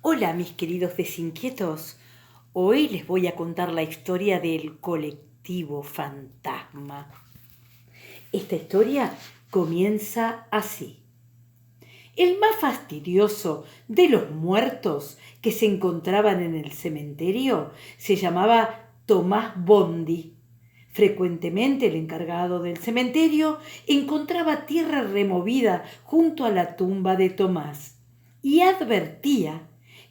Hola mis queridos desinquietos, hoy les voy a contar la historia del colectivo fantasma. Esta historia comienza así. El más fastidioso de los muertos que se encontraban en el cementerio se llamaba Tomás Bondi. Frecuentemente el encargado del cementerio encontraba tierra removida junto a la tumba de Tomás y advertía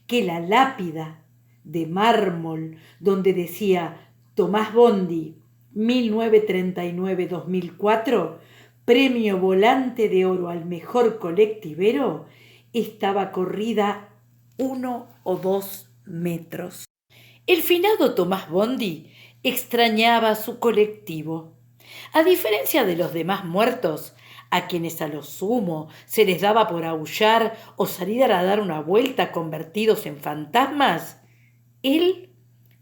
que la lápida de mármol donde decía Tomás Bondi 1939-2004, premio Volante de Oro al mejor colectivero, estaba corrida 1 o 2 metros. El finado Tomás Bondi extrañaba su colectivo. A diferencia de los demás muertos, a quienes a lo sumo se les daba por aullar o salir a dar una vuelta convertidos en fantasmas, él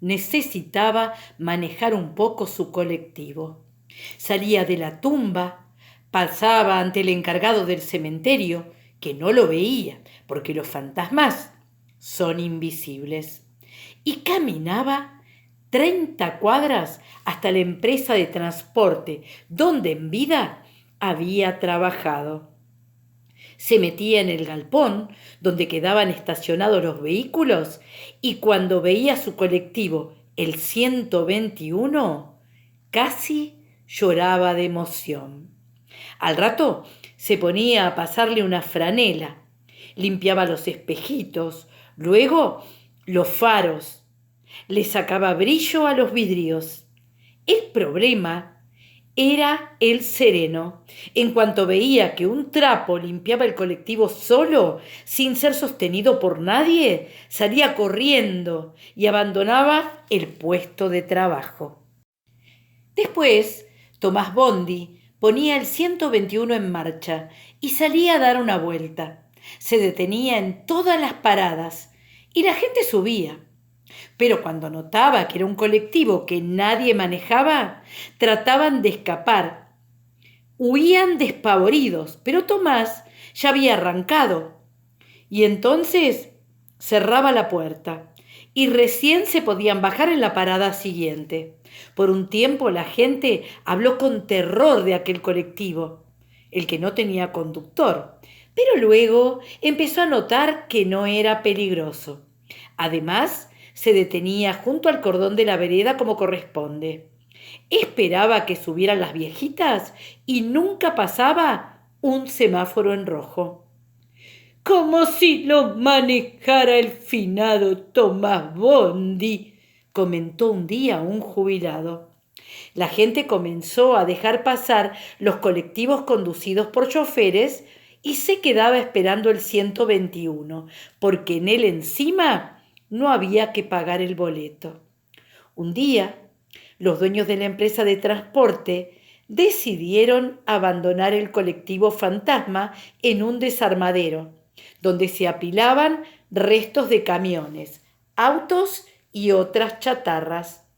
necesitaba manejar un poco su colectivo. Salía de la tumba, pasaba ante el encargado del cementerio, que no lo veía, porque los fantasmas son invisibles, y caminaba 30 cuadras hasta la empresa de transporte donde en vida había trabajado. Se metía en el galpón donde quedaban estacionados los vehículos y cuando veía su colectivo, el 121, casi lloraba de emoción. Al rato se ponía a pasarle una franela, limpiaba los espejitos, luego los faros, le sacaba brillo a los vidrios. El problema era el sereno. En cuanto veía que un trapo limpiaba el colectivo solo, sin ser sostenido por nadie, salía corriendo y abandonaba el puesto de trabajo. Después, Tomás Bondi ponía el 121 en marcha y salía a dar una vuelta. Se detenía en todas las paradas y la gente subía. Pero cuando notaba que era un colectivo que nadie manejaba, trataban de escapar. Huían despavoridos, pero Tomás ya había arrancado. Y entonces cerraba la puerta y recién se podían bajar en la parada siguiente. Por un tiempo la gente habló con terror de aquel colectivo, el que no tenía conductor, pero luego empezó a notar que no era peligroso. Además, se detenía junto al cordón de la vereda como corresponde. Esperaba que subieran las viejitas y nunca pasaba un semáforo en rojo. Como si lo manejara el finado Tomás Bondi, comentó un día un jubilado. La gente comenzó a dejar pasar los colectivos conducidos por choferes y se quedaba esperando el 121, porque en él encima no había que pagar el boleto. Un día, los dueños de la empresa de transporte decidieron abandonar el colectivo fantasma en un desarmadero, donde se apilaban restos de camiones, autos y otras chatarras.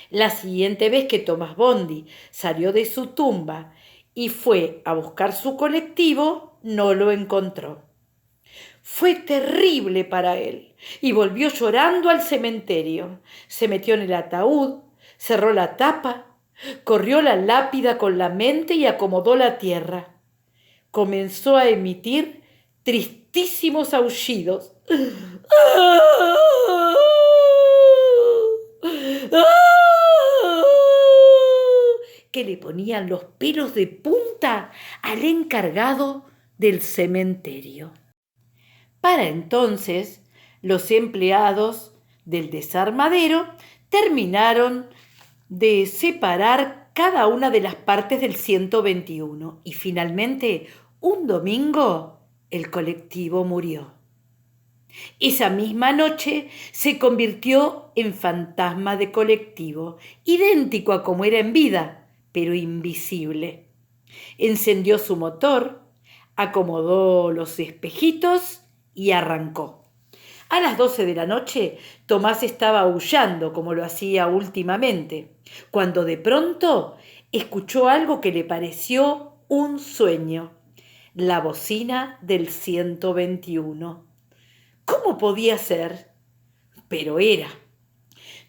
La siguiente vez que Tomás Bondi salió de su tumba y fue a buscar su colectivo, no lo encontró. Fue terrible para él y volvió llorando al cementerio. Se metió en el ataúd, cerró la tapa, corrió la lápida con la mente y acomodó la tierra. Comenzó a emitir tristísimos aullidos que le ponían los pelos de punta al encargado del cementerio. Para entonces, los empleados del desarmadero terminaron de separar cada una de las partes del 121 y finalmente, un domingo, el colectivo murió. Esa misma noche se convirtió en fantasma de colectivo, idéntico a como era en vida, pero invisible. Encendió su motor, acomodó los espejitos y arrancó. A las 12 de la noche, Tomás estaba aullando como lo hacía últimamente, cuando de pronto escuchó algo que le pareció un sueño, la bocina del 121. ¿Cómo podía ser? Pero era.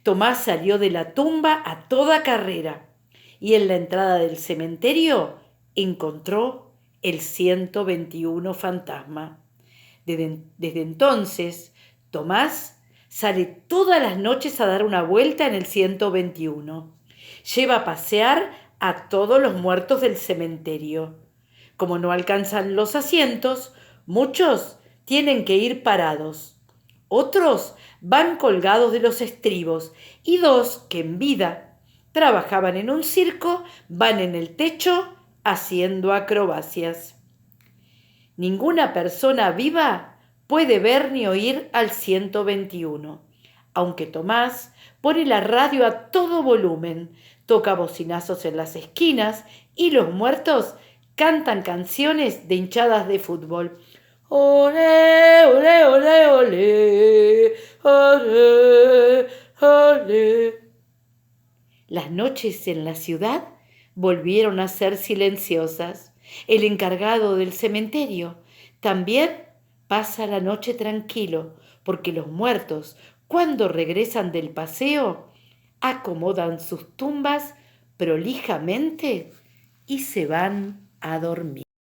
Tomás salió de la tumba a toda carrera y en la entrada del cementerio encontró el 121 fantasma. Desde entonces, Tomás sale todas las noches a dar una vuelta en el 121. Lleva a pasear a todos los muertos del cementerio. Como no alcanzan los asientos, muchos tienen que ir parados. Otros van colgados de los estribos y dos que en vida trabajaban en un circo van en el techo haciendo acrobacias. Ninguna persona viva puede ver ni oír al 121, aunque Tomás pone la radio a todo volumen, toca bocinazos en las esquinas y los muertos cantan canciones de hinchadas de fútbol. Olé, olé, olé, olé, olé, olé. Las noches en la ciudad volvieron a ser silenciosas. El encargado del cementerio también pasa la noche tranquilo, porque los muertos, cuando regresan del paseo, acomodan sus tumbas prolijamente y se van a dormir.